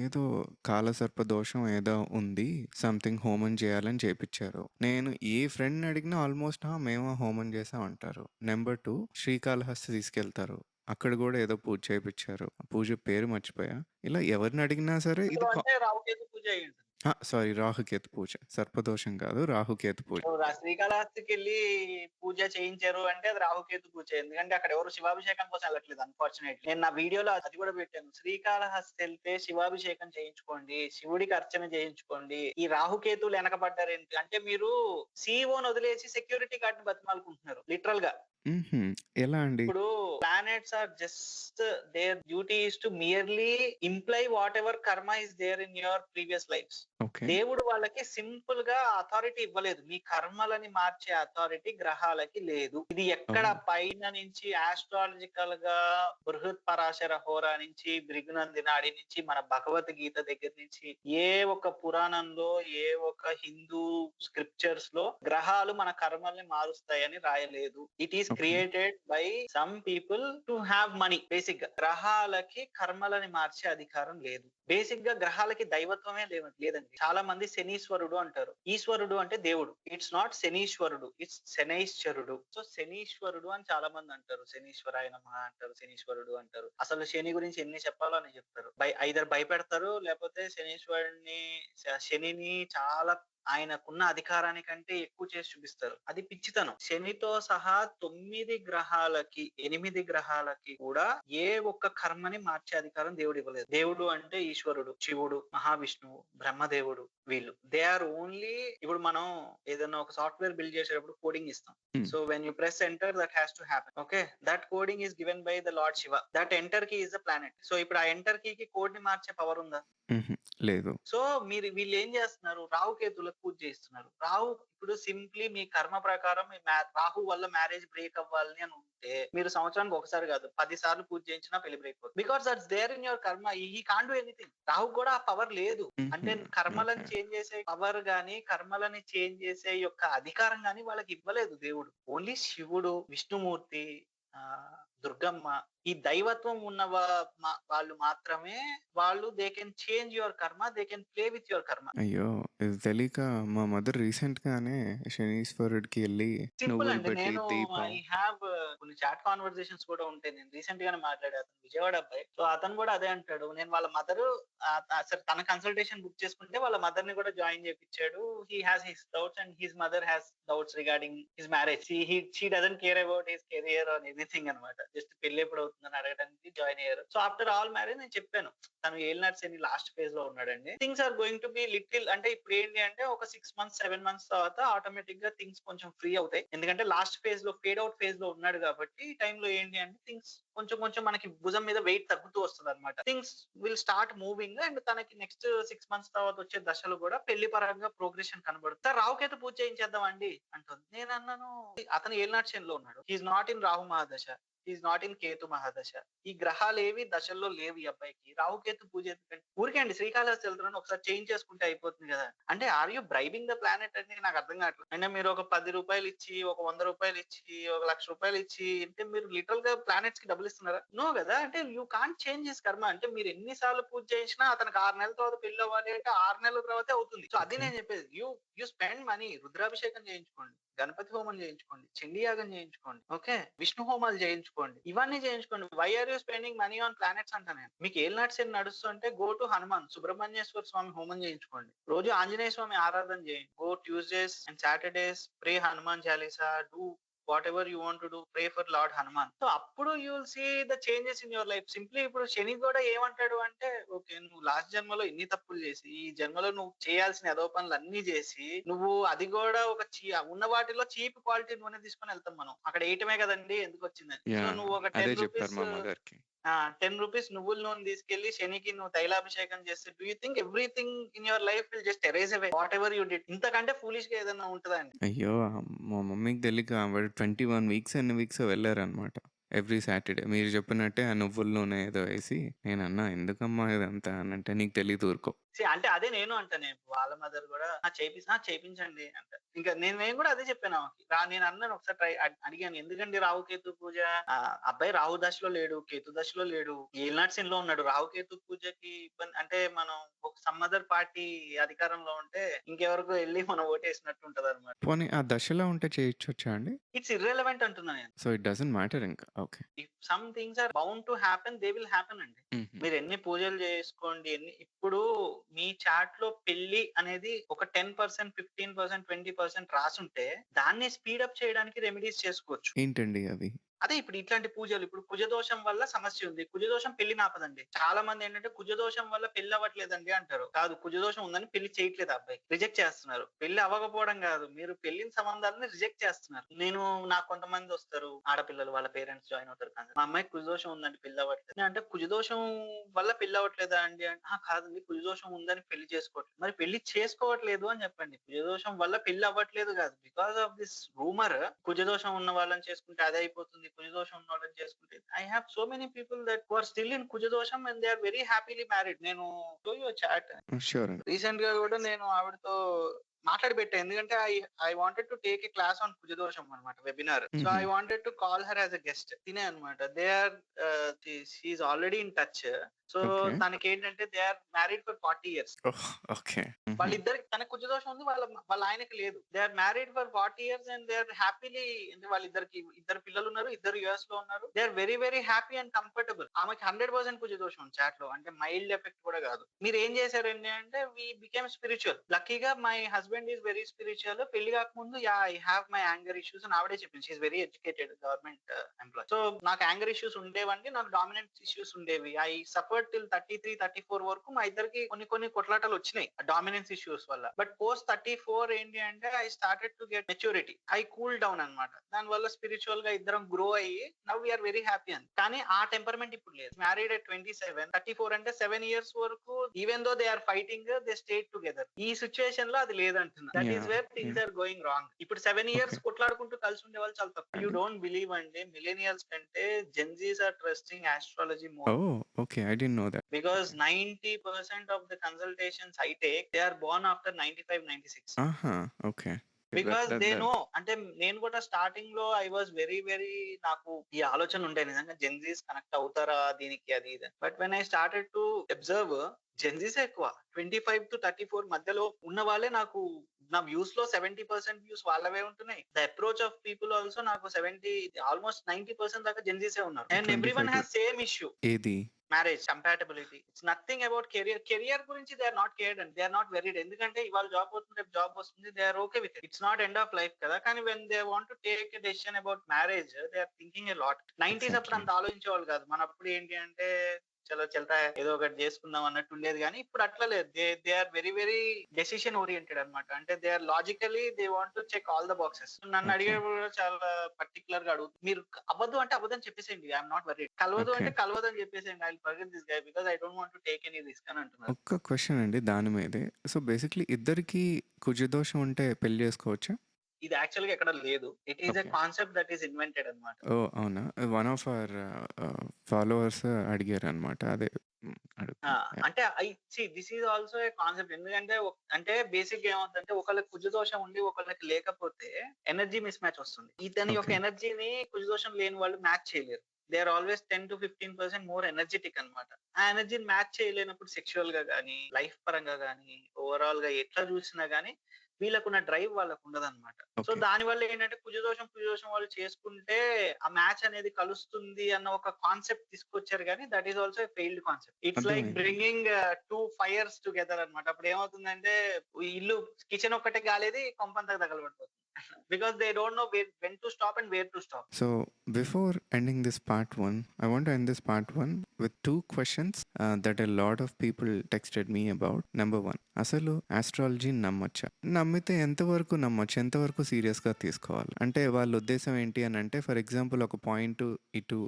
ఏదో కాలసర్ప దోషం ఏదో ఉంది, సంథింగ్ హోమం చేయాలని చేపిచ్చారు. నేను ఏ ఫ్రెండ్‌ని అడిగినా ఆల్మోస్ట్ మేము హోమం చేసాం అంటారు. నెంబర్ 2 శ్రీకాళహస్తి తీసుకెళ్తారు. అక్కడ కూడా ఏదో పూజ చేపిచ్చారు. ఆ పూజ పేరు మర్చిపోయా. ఇలా ఎవరిని అడిగినా సరే ఇది అంటే రావుకేతు పూజ అయ్యి ఉంటుంది. సారీ, రాహుకేతు పూజ. సర్పదోషం కాదు, రాహుకేతు పూజ. సో, శ్రీకాళహస్తికెళ్ళి పూజ చేయించారు అంటే అది రాహుకేతు పూజ. ఎందుకంటే అక్కడ ఎవరు శివాభిషేకం కోసం వెళ్ళట్లేదు అన్ఫార్చునేట్లీ. నేను నా వీడియోలో అది కూడా పెట్టాను. శ్రీకాళహస్తి వెళ్తే శివాభిషేకం చేయించుకోండి, శివుడికి అర్చన చేయించుకోండి. ఈ రాహుకేతువులు వెనకబడ్డారేంటి అంటే మీరు సీఈఓని వదిలేసి సెక్యూరిటీ గార్డ్ ని బతిమాలుకుంటున్నారు లిటరల్ గా. హుహు. ఎలా అండి? ఇప్పుడు planets are just their duty is to merely imply whatever karma is there in your previous lifes. Okay. దేవుడు వాళ్ళకి సింపుల్ గా అథారిటీ ఇవ్వలేదు. మీ కర్మలని మార్చే అథారిటీ గ్రహాలకి లేదు. ఇది ఎక్కడ ఓహ్! పైన నుంచి ఆస్ట్రాలజికల్ గా బృహత్ పరాశర హోరా నుంచి భృగునందినాడి నుంచి మన భగవద్గీత దగ్గర నుంచి ఏ ఒక్క పురాణంలో ఏ ఒక్క హిందూ స్క్రిప్చర్స్ లో గ్రహాలు మన కర్మల్ని మారుస్తాయని రాయలేదు. It is okay. Created by some people to have money. Basic గా గ్రహాలకి కర్మలని మార్చే అధికారం లేదు. బేసిక్ గా గ్రహాలకి దైవత్వమే లేదండి. చాలా మంది శనీశ్వరుడు అంటారు. ఈశ్వరుడు అంటే దేవుడు. ఇట్స్ నాట్ శనీశ్వరుడు, ఇట్స్ శనైశ్వరుడు. సో శనీశ్వరుడు అని చాలా మంది అంటారు. శనీశ్వరాయ నమః అంటారు, శనీశ్వరుడు అంటారు. అసలు శని గురించి ఎన్ని చెప్పాలో అని చెప్తారు. ఐదర్ భయపెడతారు, లేకపోతే శనిని చాలా ఆయనకున్న అధికారానికంటే ఎక్కువ చేసి చూపిస్తారు. అది పిచ్చితనం. శనితో సహా 9 గ్రహాలకి 8 గ్రహాలకి కూడా ఏ ఒక్క కర్మని మార్చే అధికారం దేవుడు ఇవ్వలేదు. దేవుడు అంటే ఈశ్వరుడు, శివుడు, మహావిష్ణువు, బ్రహ్మదేవుడు, వీళ్ళు దే ఆర్ ఓన్లీ. ఇప్పుడు మనం ఏదైనా ఒక సాఫ్ట్వేర్ బిల్డ్ చేసేటప్పుడు కోడింగ్ ఇస్తాం. So when you press enter that has to happen. Okay, that coding is given by the lord Shiva. That enter key is the planet. So ఇప్పుడు ఆ ఎంటర్ కీ కి code ని మార్చే పవర్ ఉందా? లేదు. So వీళ్ళు ఏం చేస్తున్నారు? రాహుకేతువులకు పూజ చేస్తున్నారు. రాహు ఇప్పుడు సింప్లీ మీ కర్మ ప్రకారం రాహు వల్ల మ్యారేజ్ బ్రేక్ అవ్వాలని అని ఉంటే మీరు సంవత్సరానికి ఒకసారి కాదు 10 సార్లు పూజ చేయించినా పెళ్లి బ్రేక్ అవుతుంది. Because that's there in your karma. He can't do anything. Rahu కూడా ఆ పవర్ లేదు. అంటే కర్మలను చేంజ్ చేసే పవర్ గాని కర్మలని చేంజ్ చేసే యొక్క అధికారం గాని వాళ్ళకి ఇవ్వలేదు దేవుడు. ఓన్లీ శివుడు, విష్ణుమూర్తి, ఆ దుర్గమ్మ, ఈ దైవత్వం ఉన్న వాళ్ళు మాత్రమే వాళ్ళు దే కెన్ చేంజ్ యువర్ కర్మ, they can play with your కర్మ. అయ్యో! ఇది తెలియక మా మదర్ రీసెంట్ గానే శనీశ్వరుడికి వెళ్ళి సింపుల్ నువ్వులు అండి. పెట్టి నేను దీపం. ఐ హావ్ కొన్ని చాట్ కాన్వర్సేషన్స్ కూడా ఉంటాయి. నేను రీసెంట్ గానే మాట్లాడా, అతను విజయవాడ అబ్బాయి. సో అతను కూడా అదే అంటాడు. నేను వాళ్ళ మదర్ సరే తన కన్సల్టేషన్ బుక్ చేసుకుంటే వాళ్ళ మదర్ ని కూడా జాయిన్ చేపించాడు. He has his doubts and his mother has doubts regarding his marriage. She doesn't care about his career or anything అన్నమాట. జస్ట్ పెళ్లి ఎప్పుడు అవుతుందని అడగడానికి జాయిన్ అయ్యారు. సో ఆఫ్టర్ ఆల్ మ్యారేజ్ నేను చెప్పాను, తను ఏలినాటి శని లాస్ట్ ఫేజ్ లో ఉన్నాడండి. Things are going to be little, అంటే ఇప్పుడు ఏంటి అంటే ఒక 6 మంత్స్ 7 మంత్స్ తర్వాత ఆటోమేటిక్ గా థింగ్స్ కొంచెం ఫ్రీ అవుతాయి. ఎందుకంటే లాస్ట్ ఫేజ్ లో ఫేడ్ అవుట్ ఫేజ్ లో ఉన్నాడు కాబట్టి ఈ టైంలో ఏంటి అంటే థింగ్స్ కొంచెం కొంచెం మనకి భుజం మీద వెయిట్ తగ్గుతూ వస్తుంది అనమాట. Things will start moving and తనకి నెక్స్ట్ 6 మంత్స్ తర్వాత వచ్చే దశలు కూడా పెళ్లి పరంగా ప్రోగ్రెషన్ కనబడుతుంది. సార్ రావుకేతు పూజ చేయించేద్దాం అండి అంటుంది. నేను అన్నాను, అతను ఏలినాటి శనిలో ఉన్నాడు. హీఈస్ నాట్ ఇన్ రాహు మహాదశ, ఈజ్ నాట్ ఇన్ కేతు మహాదశ. ఈ గ్రహాలు ఏవి దశల్లో లేవు ఈ అబ్బాయికి. రాహుకేతు పూజ ఎందుకంటే ఊరికే అండి శ్రీకాళహస్తి వెళ్తున్నాను ఒకసారి చేంజ్ చేసుకుంటే అయిపోతుంది కదా. అంటే are you bribing the planet అని నాకు అర్థం కావట్లేదు. అంటే మీరు ఒక 10 రూపాయలు ఇచ్చి, ఒక 100 రూపాయలు ఇచ్చి, ఒక 1,00,000 రూపాయలు ఇచ్చి అంటే మీరు లిటరల్ గా ప్లానెట్స్ కి డబ్బులు ఇస్తున్నారా? నో కదా. అంటే యూ కాంట్ చేంజ్ హిస్ కర్మ. అంటే మీరు ఎన్నిసార్లు పూజ చేసినా అతనికి 6 నెలల తర్వాత పెళ్లి అవ్వాలి అంటే 6 నెలల తర్వాతే అవుతుంది. సో అది నేను చెప్పేది. You spend money. రుద్రాభిషేకం చేయించుకోండి, గణపతి హోమం చేయించుకోండి, చండీ యాగం చేయించుకోండి, ఓకే, విష్ణు హోమాలు చేయించుకోండి, ఇవన్నీ చేయించుకోండి. Why are you spending money on planets అంట నేను. మీకు ఏలినాటి శని నడుస్తుంటే గో టు హనుమాన్, సుబ్రహ్మణ్యేశ్వర స్వామి హోమం చేయించుకోండి. రోజు ఆంజనేయ స్వామి ఆరాధన చేయండి. Go Tuesdays and Saturdays pray Hanuman Chalisa, do whatever you want to do, pray for Lord Hanuman. So అప్పుడు you will see the changes in your life. Simply ఇప్పుడు శని కూడా ఏమంటాడు అంటే, ఓకే నువ్వు లాస్ట్ జన్మలో ఇన్ని తప్పులు చేసి ఈ జన్మలో నువ్వు చేయాల్సిన ఏదో పనులు అన్ని చేసి నువ్వు అది కూడా ఒక ఉన్న వాటిలో చీప్ క్వాలిటీ నూనె తీసుకొని వెళ్తాం మనం. అక్కడ వేయటమే కదండి ఎందుకు వచ్చిందని. సో నువ్వు ఒక అదే 10 చెప్పారు రూపీస్ మా మదర్కి. 10 రూపీస్ నువ్వుల నూనె తీసుకెళ్లి శనికి నువ్వు తైలాభిషేకం చేస్తే do you think everything in your life will just erase away what ever you did? ఇంతకంటే ఫూలిష్ గా ఏదైనా ఉంటుందా అండి? అయ్యో! మా మమ్మీకి తెలియక ఆవిడ 21 వీక్స్ ఎన్ని వీక్సో వెళ్ళారనమాట. ఎవ్రీ సాటర్‌డే మీరు చెప్పినట్టే ఆ నువ్వుల నూనె ఏదో వేసి నేనన్నా ఎందుకమ్మా ఇదంతా అనంటే నీకు తెలీదు ఊరుకో. అంటే అదే నేను అంటాను. వాళ్ళ మదర్ కూడా చేయించండి అంట. ఇంకా నేను కూడా అదే చెప్పాను ఆమెకి. నేను అన్నాను ఒకసారి అడిగాను, ఎందుకండి రాహుకేతు పూజ? అబ్బాయి రాహు దశలో లేడు, కేతు దశలో లేడు, ఏలినాటి శనిలో ఉన్నాడు. రాహుకేతు పూజకి ఇబ్బంది అంటే మనం ఒక సమ్ అదర్ పార్టీ అధికారంలో ఉంటే ఇంకెవరకు వెళ్ళి మనం ఓటేసినట్టు ఉంటది అనమాట. పోనీ ఆ దశలో ఉంటే చేయొచ్చొచ్చా అండి? ఇట్స్ ఇర్రెలవెంట్ అంటున్నా నేను. సో ఇట్ డజంట్ మ్యాటర్ ఇంకా. Okay. If some things are bound to happen they will happen అండి. మీరు ఎన్ని పూజలు చేసుకోండి, ఇప్పుడు మీ చాట్ లో పెళ్లి అనేది ఒక 10%, 15%, 20% రాసుంటే దాన్ని స్పీడప్ చేయడానికి రెమెడీస్ చేసుకోవచ్చు. ఏంటండి అవి? అదే ఇప్పుడు ఇట్లాంటి పూజలు, ఇప్పుడు కుజదోషం వల్ల సమస్య ఉంది. కుజదోషం పెళ్లిని ఆపదండి. చాలా మంది ఏంటంటే కుజదోషం వల్ల పెళ్లి అవ్వట్లేదండి అంటారు. కాదు, కుజదోషం ఉందని పెళ్లి చేయట్లేదు ఆ అబ్బాయి. రిజెక్ట్ చేస్తున్నారు. పెళ్లి అవ్వకపోవడం కాదు, మీరు పెళ్లిన సంబంధాలని రిజెక్ట్ చేస్తున్నారు. నాకు కొంతమంది వస్తారు, ఆడపిల్లలు వాళ్ళ పేరెంట్స్ జాయిన్ అవుతారు కానీ, మా అమ్మాయికి కుజదోషం ఉందండి పెళ్లి అవ్వట్లేదు. అంటే కుజదోషం వల్ల పెళ్లి అవ్వట్లేదా అండి అంటే, కాదండి కుజదోషం ఉందని పెళ్లి చేసుకోవట్లేదు. మరి పెళ్లి చేసుకోవట్లేదు అని చెప్పండి. కుజదోషం వల్ల పెళ్లి అవ్వట్లేదు కాదు, బికాస్ ఆఫ్ దిస్ రూమర్ కుజదోషం ఉన్న వాళ్ళని చేసుకుంటే అదే అయిపోతుంది, కుజదోషం ఉన్న వాళ్ళని చేసుకుంటే. I have so many people that who are still in kujadosham and they are very happily married. నేను షో యూ చాట్ ష్యూర్ అండి. రీసెంట్ గా కూడా నేను ఆవిడతో మాట్లాడి పెట్టా, ఎందుకంటే I wanted to take a class on kujadosham అనమాట, webinar. So I wanted to call her as a guest. తినే అనమాట. They are she is already in touch. So okay. తనకి ఏంటంటే they are married for 40 years. Oh! Okay. వాళ్ళిద్దరికి, తన కుజదోషం ఉంది, వాళ్ళ ఆయనకి లేదు. They are married for 40 years and they are happily. వాళ్ళిద్దరికి ఇద్దరు పిల్లలు ఉన్నారు, ఇద్దరు యుఎస్ లో ఉన్నారు. They are very very happy and comfortable. ఆమెకి 100% కుజదోషం ఉంది చాట్ లో, అంటే మైల్డ్ ఎఫెక్ట్ కూడా కాదు. మీరు ఏం చేశారండి అంటే, వి బికేమ్ స్పిరిచువల్. లక్కీగా my husband is very spiritual. పెళ్లి కాకముందు I have my anger issues అని ఆవిడే చెప్పింది. She's very educated government employee. So నాకు యాంగర్ ఇష్యూస్ ఉండేవండి, నాకు డామినెంట్ ఇష్యూస్ ఉండేవి. ఐ సఫర్డ్ టిల్ 33, 34 వరకు. మా ఇద్దరికి కొన్ని కొట్లాటలు వచ్చినాయి డామినెన్స్ ఇష్యూస్ వల్ల. బట్ పోస్ట్ 34 ఏంటి అంటే, I started to get maturity. I cool down అనమాట. దాని వల్ల స్పిరిచువల్ గా ఇద్దరం గ్రో అయ్యి నవ్ వీఆర్ వెరీ హ్యాపీ అని. కానీ ఆ టెంపర్మెంట్ ఇప్పుడు లేదు. మ్యారీడ్ at 27, 34 అంటే 7 years వరకు even though they are fighting, they stayed together. ఈ సిచ్యువేషన్ లో అది లేదంటున్నా. That is where things are going wrong. ఇప్పుడు 7 years ఓకే. కొట్లాడుకుంటూ కలిసి ఉండే వాళ్ళు చాలా తక్కువ. యూ అండి. డోంట్ బిలీవ్ అండి, మిలేనియల్స్ కంటే Gen Zs are trusting astrology more. Oh! Okay. I didn't know that. Because 90% of the consultations I take, they are born after 95, 96. Aha! Okay. Because they that know. అంటే నేను కూడా starting లో I was very very, నాకు ఈ ఆలోచన ఉండే నిజంగా Gen Zs connect అవుతారా దీనికి అది ఇది. But when I started to observe, Gen Zs ఎక్కువ 25 to 34 మధ్యలో ఉన్న వాళ్ళే నాకు, నా వ్యూస్ లో 70% వ్యూస్ వాళ్ళవే ఉంటున్నాయి. The approach of people also నాకు 70, ఆల్మోస్ట్ 90% దాకా జెన్జీసే ఉన్నారు. And everyone 25 has same issue, ఏది? Marriage compatibility. It's nothing about career గురించి they are not cared and they are not worried. ఎందుకంటే ఇవాళ జాబ్ పోతుంది, రేపు జాబ్ వస్తుంది, they are okay with it. It's not end of life కదా. కానీ when they want to take a decision about marriage, they are thinking a lot. 90s అప్పుడు exactly. అంత ఆలోచించేవాళ్ళు కాదు. మన అప్పుడు ఏంటి అంటే, చలో చెల్తా ఏదో ఒకటి చేసుకుందాం అన్నట్టు ఉండేది. కానీ ఇప్పుడు అట్లా లేదు. They are very very decision oriented అనమాట. అంటే they are logically they want to check all the boxes. నన్ను ఓకే. అడిగేప్పుడు కూడా చాలా పర్టికులర్ గా అడుగు, మీరు అబద్ధం అంటే అబద్ధం చెప్పేసేయండి, ఐఎమ్ నాట్ వరీడ్. కలవదు ఓకే. అంటే కలవదు అని చెప్పేసేయండి, I will forget this guy because I don't want to take any risk అని అంటున్నారు. ఒక్క క్వెషన్ అండి దాని మీదే. సో, బేసిక్‌లీ ఇద్దరికీ కుజదోషం ఉంటే పెళ్లి చేసుకోవచ్చా? ఇది యాక్చువల్ గా ఎక్కడ లేదు. It is a okay. Concept that is invented అనమాట. ఓహ్! అవునా? వన్ ఆఫ్ అవర్ ఫాలోవర్స్ అడిగారనమాట. అదే అడుగుతున్నా. యాహ్! అంటే this is also a concept. ఎందుకంటే అంటే బేసిక్ ఏమవుతుందంటే, ఒకళ్ళకి కుజదోషం ఉండి ఒకళ్ళకి లేకపోతే ఎనర్జీ మిస్ మ్యాచ్ వస్తుంది. ఇతని యొక్క ఓకే. ఎనర్జీని కుజదోషం లేని వాళ్ళు మ్యాచ్ చేయలేరు. They are always 10 to 15% more energetic అనమాట. ఆ ఎనర్జీని మ్యాచ్ చేయలేనప్పుడు సెక్షువల్ గా గానీ, లైఫ్ పరంగా గానీ, ఓవరాల్ గా ఎట్లా చూసినా గానీ వీళ్ళకున్న డ్రైవ్ వాళ్ళకు ఉండదన్నమాట. So okay. దాని వల్ల ఏంటంటే, కుజదోషం వాళ్ళు చేసుకుంటే ఆ మ్యాచ్ అనేది కలుస్తుంది అన్న ఒక కాన్సెప్ట్ తీసుకొచ్చారు. కానీ that is also failed concept. It's like అర్థమైంది. బ్రింగింగ్ 2 ఫైర్స్ టుగెదర్ అన్నమాట. అప్పుడు ఏమవుతుందంటే, ఈ ఇల్లు కిచెన్ ఒక్కటే గాలేది, కొంపంతా తగలబడిపోతుంది. Because they don't know when to stop and where to stop. So, before ending this part 1, I want to end this part 1 with 2 questions that a lot of people texted me about. Number 1, అసలు astrology నమ్మొచ్చా? నమ్మితే ఎంతవరకు నమ్మొచ్చు? ఎంతవరకు సీరియస్‌గా తీసుకోవాలి? అంటే వాళ్ళ ఉద్దేశ్యం ఏంటి అని అంటే, ఫర్ ఎగ్జాంపుల్ ఒక పాయింట్ ఇటు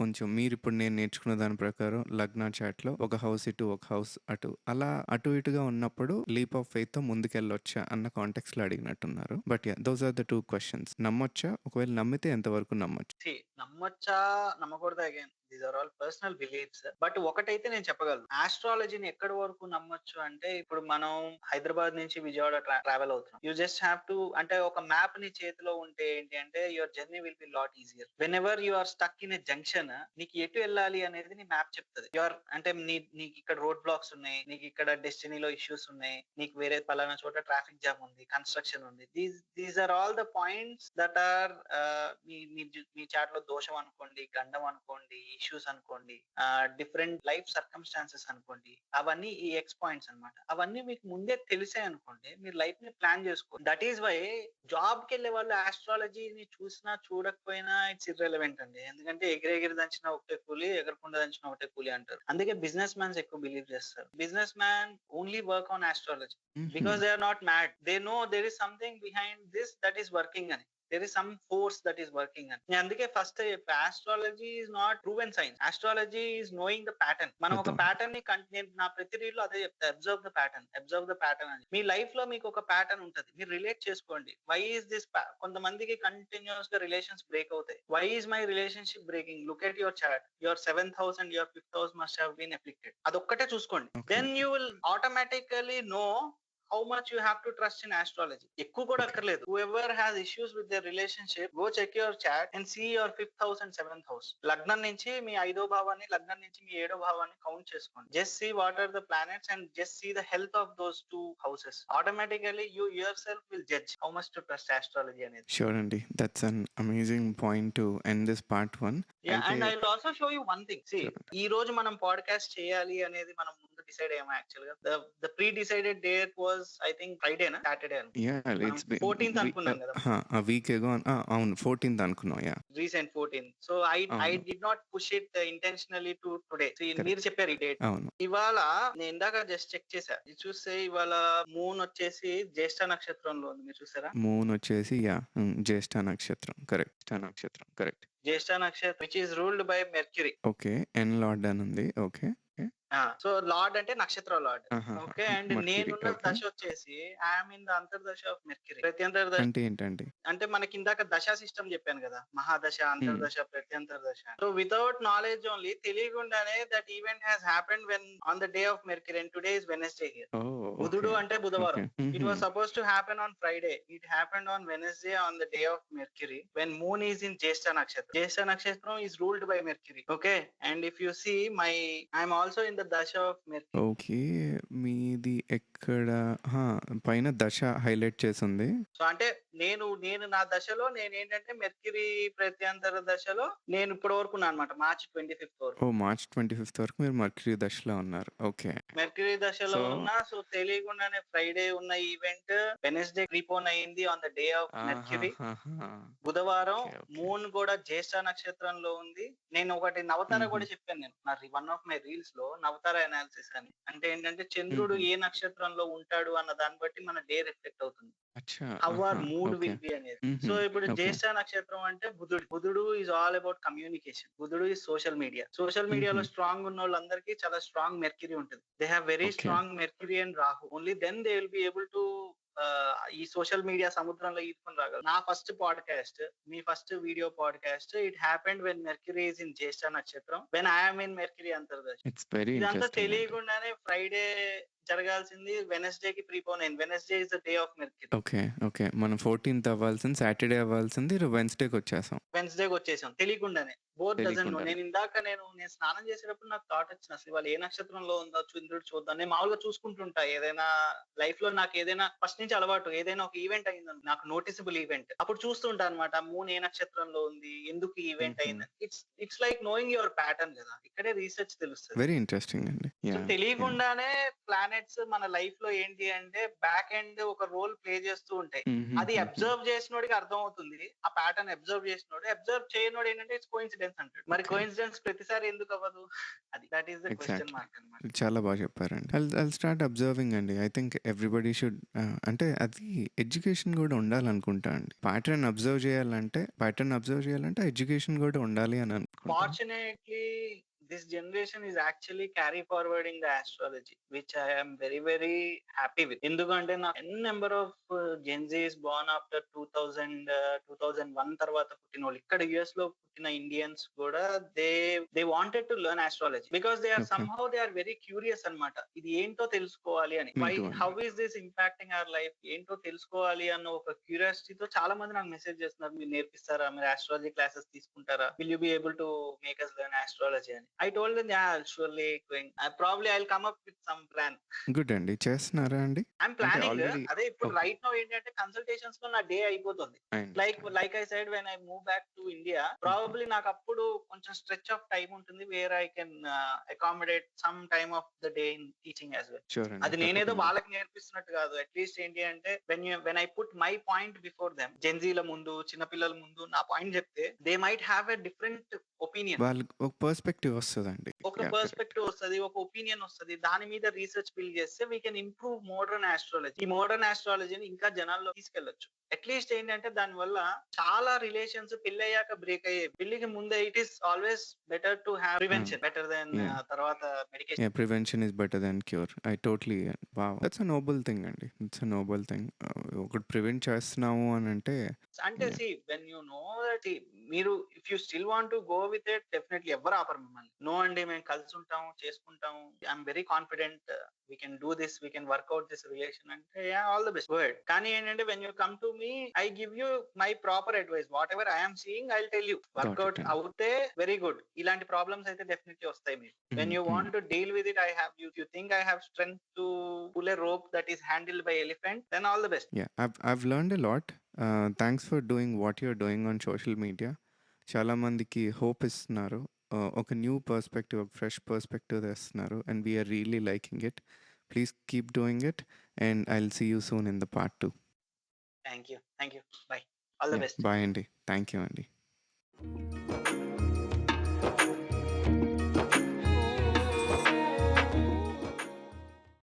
కొంచెం మీరిప్పుడు నేను నేర్చుకున్న దాని ప్రకారం లగ్న చాట్‌లో ఒక హౌస్ ఇటు, ఒక హౌస్ అటు, అలా అటు ఇటుగా ఉన్నప్పుడు లీప్ ఆఫ్ ఫెయిత్‌తో ముందుకెళ్ళొచ్చా అన్న కాంటెక్స్‌లో అడిగినట్టున్నారు. But yeah! Those are the 2 questions. నమ్మొచ్చా? ఒకవేళ నమ్మితే ఎంతవరకు నమ్మొచ్చు? నమ్మొచ్చా, నమ్మకూడదా, again these are all personal beliefs. But ఒకటైతే నేను చెప్పగలను, ఆస్ట్రాలజీని ఎక్కడి వరకు నమ్మొచ్చు అంటే, ఇప్పుడు మనం హైదరాబాద్ నుంచి విజయవాడ ట్రావెల్ అవుతున్నాం. యూ జస్ట్ హ్యావ్ టు, అంటే ఒక మ్యాప్ నీ చేతిలో ఉంటే ఏంటి అంటే, your journey will be lot easier. Whenever you are stuck in a junction, నీకు ఎటు వెళ్ళాలి అనేది నీ మ్యాప్ చెప్తుంది. అంటే నీకు ఇక్కడ రోడ్ బ్లాక్స్ ఉన్నాయి, నీకు ఇక్కడ డెస్టినీలో ఇష్యూస్ ఉన్నాయి, నీకు వేరే పలానా చోట ట్రాఫిక్ జామ్ ఉంది, కన్స్ట్రక్షన్ ఉంది. These are all the points that are మీ చాట్ లో దోషం అనుకోండి, గండం అనుకోండి, ఇష్యూస్ అనుకోండి, డిఫరెంట్ లైఫ్ సర్కమ్స్టాన్సెస్ అనుకోండి, అవన్నీ ఈ ఎక్స్ పాయింట్స్ అన్నమాట. అవన్నీ మీకు ముందే తెలిసాయి అనుకోండి, మీరు లైఫ్ ని ప్లాన్ చేసుకోండి. దట్ ఈస్ వై జాబ్ కి వెళ్ళే వాళ్ళు ఆస్ట్రాలజీని చూసినా చూడకపోయినా ఇట్స్ ఇర్రెలవెంట్ అండి. ఎందుకంటే ఎగిరెగిరి దంచిన ఒకటే కూలి, ఎగరకుండా దంచిన ఒకటే కూలి అంటారు. అందుకే బిజినెస్ మ్యాన్స్ ఎక్కువ బిలీవ్ చేస్తారు. Business man only work on astrology because they are not mad. They know there is something behind this that is working అని. There is some force that is working అని. నేను అందుకే first astrology is not proven science. Astrology is knowing the pattern. మనం ఒక pattern ని నేను నా ప్రతి రీల్ లో అదే చెప్తా, అబ్జర్వ్ ద ప్యాటర్న్ అని. మీ లైఫ్ లో మీకు ఒక ప్యాటర్న్ ఉంటది, మీరు రిలేట్ చేసుకోండి. వై ఈస్ దిస్, కొంతమందికి కంటిన్యూస్ గా రిలేషన్స్ బ్రేక్ అవుతాయి. Why is my relationship breaking? Look at your chart. Your 7th house and your 5th house must have been afflicted. అదొక్కటే చూసుకోండి. Then you will automatically know how much you have to trust in astrology. ఎక్కువ కూడా అక్కర్లేదు. Whoever has issues with their relationship, go check your chart and see your 5th house and 7th house. లగ్నం నుంచి మీ 5వ భావాన్ని, లగ్నం నుంచి మీ 7వ భావాన్ని కౌంట్ చేసుకోండి. Just see what are the planets and just see the health of those two houses. Automatically you yourself will judge how much to trust astrology అనేది. Sure అండి. That's an amazing point to end this part 1. Yeah, and I'll also show you one thing. See, ఈ రోజు మనం podcast చేయాలి అనేది మనం ముందు decide అయ్యాము. యాక్చువల్ గా the pre-decided date was I think Friday నా Saturday అనుకుంటా. Yeah, it's been 14th అనుకున్నాం కదా. a week ago. అవును 14th అనుకున్నాం. Yeah. Recent 14th. So I did not push it intentionally to today. See, Correct. మీరు చెప్పారు ఈ డేట్. అవును. ఇవాళ నేను ఇందాక జస్ట్ చెక్ చేశా. ఇది చూస్తే ఇవాళ మూన్ వచ్చేసి జ్యేష్ఠ నక్షత్రంలో ఉంది. మీరు చూసారా? మూన్ వచ్చేసి జ్యేష్ఠ నక్షత్రం. కరెక్ట్. జ్యేష్ఠ నక్షత్రం which is ruled by Mercury. Okay. ఎన్ లార్డ్ అని ఉంది. ఓకే. సో లార్డ్ అంటే nakshatra lord. Okay. And Mercury, నేనున్న okay. దశ వచ్చేసి I'm in the antardasha of Mercury. ప్రత్యంతర దశ అంటే ఏంటండి? అంటే మనకి ఇందాక దశా సిస్టమ్ చెప్పాను కదా, మహాదశ, అంతర్దశ, ప్రత్యంతర దశ. సో వితౌట్ నాలెడ్జ్ ఓన్లీ, తెలియకుండానే that event has happened when on the day of Mercury and today is Wednesday here. బుధుడు అంటే బుధవారం. It was suppose to happen on Friday. It happened on Wednesday on the day of Mercury when moon is in Jyeshtha nakshatra. Jyeshtha nakshatra is ruled by Mercury. Okay. And if you see my I'm also in the dasha of Mercury. Okay. మీది ఎక్కడ? పైన దశ highlight చేసింది. So అంటే నేను నా దశలో నేను ఏంటంటే మెర్క్యూరీ ప్రత్యంతర దశలో నేను ఇప్పటి వరకు ఉన్నా అనమాట. మార్చ్ 25th వరకు. మార్చ్ 25th వరకు మీరు మర్క్యూరీ దశలో ఉన్నారు. ఓకే. మెర్క్యూరీ దశలో ఉన్నా. సో తెలియకుండానే ఫ్రైడే ఉన్న ఈవెంట్ వెనస్డే ప్రీపోన్ అయింది on the day of mercury. బుధవారం మూన్ కూడా జ్యేష్ఠ నక్షత్రంలో ఉంది. నేను ఒకటి నవతార కూడా చెప్పాను. నేను నా వన్ ఆఫ్ మై రీల్స్ లో నవతార అనాలిసిస్ అని. అంటే ఏంటంటే చంద్రుడు ఏ నక్షత్రంలో ఉంటాడు అన్న దాన్ని బట్టి మన డే రిఫ్లెక్ట్ అవుతుంది. How our mood will be అనేది. సో ఇప్పుడు జ్యేష్ఠ నక్షత్రం అంటే బుధుడు ఈజ్ ఆల్ అబౌట్ కమ్యూనికేషన్. బుధుడు ఈజ్ సోషల్ మీడియా. సోషల్ మీడియాలో స్ట్రాంగ్ ఉన్న వాళ్ళందరికీ చాలా స్ట్రాంగ్ మెర్క్యూరీ ఉంటుంది. They have very strong Mercury and Rahu. Only then they will be able to ఈ సోషల్ మీడియా సముద్రంలో ఈదుకొని రాగలరు. నా ఫస్ట్ పాడ్కాస్ట్, మీ first video podcast, it happened when Mercury is in Jyeshtha నక్షత్రం, వెన్ ఐఎమ్ ఇన్ మెర్క్యూరీ అంతర్దశ. ఇదంతా తెలియకుండానే ఫ్రైడే జరగాల్సింది వెనస్డే కి ప్రీపోన్ అయింది. Wednesday is the day of Mercury. Okay. మనం 14th అవ్వాల్సింది సాటర్డే అవ్వాల్సింది వెన్స్డేకి వచ్చేసాం తెలియకుండానే. Both doesn't know. నేను ఇందాక నేను స్నానం చేసేటప్పుడు నాకు థాట్ వచ్చింది, అసలు వాళ్ళు ఏ నక్షత్రంలో ఉందో చంద్రుడు చూద్దాం. నేను మామూలుగా చూసుకుంటుంటా. ఏదైనా లైఫ్ లో నాకు ఏదైనా ఫస్ట్ నుంచి అలవాటు, ఏదైనా ఒక ఈవెంట్ అయింది నాకు నోటీసబుల్ ఈవెంట్, అప్పుడు చూస్తుంటా అనమాట. మూన్ ఏ నక్షత్రంలో ఉంది, ఎందుకు ఈవెంట్ అయింది. It's like knowing your pattern కదా. ఇక్కడే రీసెర్చ్ తెలుస్తుంది. వెరీ ఇంట్రెస్టింగ్ అండి. తెలియకుండానే ప్లానెట్స్ మన లైఫ్ లో ఏంటి అంటే బ్యాక్ ఎండ్ ఒక రోల్ ప్లే చేస్తూ ఉంటాయి. అది అబ్జర్వ్ చేసినోడికి అర్థం అవుతుంది. ఆ ప్యాటర్న్ అబ్జర్వ్ చేసినోడు. అబ్జర్వ్ చేయనోడు ఏంటంటే ఇట్స్ కోఇన్సిడెన్స్ అంటాడు. మరి కోఇన్సిడెన్స్ ప్రతిసారి ఎందుకు అవ్వదు? అది that is the question mark అన్నమాట. చాలా బాగా చెప్పారండి. ఐల్ స్టార్ట్ అబ్జర్వింగ్ అండి. ఐ థింక్ ఎవ్రీబడి షుడ్, అంటే అది ఎడ్యుకేషన్ కూడా ఉండాలనుకుంటా అండి. ప్యాటర్న్ అబ్జర్వ్ చేయాలంటే ఎడ్యుకేషన్ కూడా ఉండాలి అని అనుకుంటా. Fortunately, this generation is actually carry forwarding the astrology, which I am very very happy with. ఎందుకంటే నా number of Gen Z's born after 2001 తర్వాత పుట్టిన వాళ్ళు, ఇక్కడ యుఎస్ లో పుట్టిన ఇండియన్స్ కూడా they wanted to learn astrology because they are somehow they are very curious అన్నమాట. ఇది ఏంటో తెలుసుకోవాలి అని. How is this impacting our life? ఏంటో తెలుసుకోవాలి అన్న ఒక క్యూరియాసిటీతో చాలా మంది నాకు మెసేజ్ చేస్తున్నారు, మీరు నేర్పిస్తారా, మీరు ఆస్ట్రాలజీ క్లాసెస్ తీసుకుంటారా, will you be able to make us learn astrology అని. I told them, yeah, I'll surely going. Probably I'll come up with some plan. Good అండి. చేస్తున్నారా అండి? I'm అంటే planning. ఆల్రెడీ అదే ఇప్పుడు ఓకే. రైట్ నౌ ఏంటంటే consultations లో నా డే అయిపోతుంది. I understand. Like I said when I move back to India probably నాకు అప్పుడు కొంచెం స్ట్రెచ్ ఆఫ్ టైం ఉంటుంది where I can accommodate some time of the day in teaching as well. Sure అండి. అది నేనేదో తప్పకుండా. వాళ్ళకి నేర్పిస్తున్నట్టు కాదు. అట్లీస్ట్ ఏంటి అంటే when I put my point before them, జెన్జీల ముందు, చిన్నపిల్లల ముందు నా పాయింట్ చెప్తే they might have a different opinion. వాళ్ళకి ఒక పర్స్పెక్టివ్ వస్తదండి. ఒక యాహ్! కరెక్ట్. పర్స్పెక్టివ్ వస్తది, ఒక ఒపీనియన్ వస్తది. దాని మీద రీసెర్చ్ బిల్డ్ చేస్తే we can improve modern astrology. ఈ మోడర్న్ ఆస్ట్రాలజీని ఇంకా జనాల్లో తీసుకెళ్లొచ్చు. అట్లీస్ట్ ఏంటంటే దాని వల్ల చాలా రిలేషన్స్ పెళ్ళయ్యాక బ్రేక్ అయ్యాయి. పెళ్లికి ముందే it is always better to have prevention better then yeah! తర్వాత medication. Yeah! Prevention is better than cure. I totally wow! That's a noble thing అండి. It's a noble thing. ఒకటి ప్రివెంట్ చేస్తున్నాము అనంటే అంటే yeah! When you know that మీరు if you still want to go with it definitely ఎవరు ఆపరు మిమ్మల్ని. No అండి మేము కలిసి ఉంటాము, చేసుకుంటాము, I'm very confident, we can do this, we can work out this relation అంటే ఆల్ ద బెస్ట్ వర్డ్. కానీ ఏంటంటే when you come to me I give you my proper advice. Whatever I'm seeing I tell you. Work out అండి. అవుతే very good. ఇలాంటి problems అయితే definitely వస్తాయి మీకు. When you want to deal with it I have you think I have strength to pull a rope that is handled by elephant, then all the best. Yeah, I've learned a lot. Thanks for doing what you're doing on social media. చాలా మందికి hope ఇస్తున్నారు. ఒక new perspective, ఒక fresh perspective తెస్తున్నారు. And we're really liking it. Please keep doing it and I will see you soon in the part 2. Thank you. Bye. All the best. Bye అండి. Thank you అండి.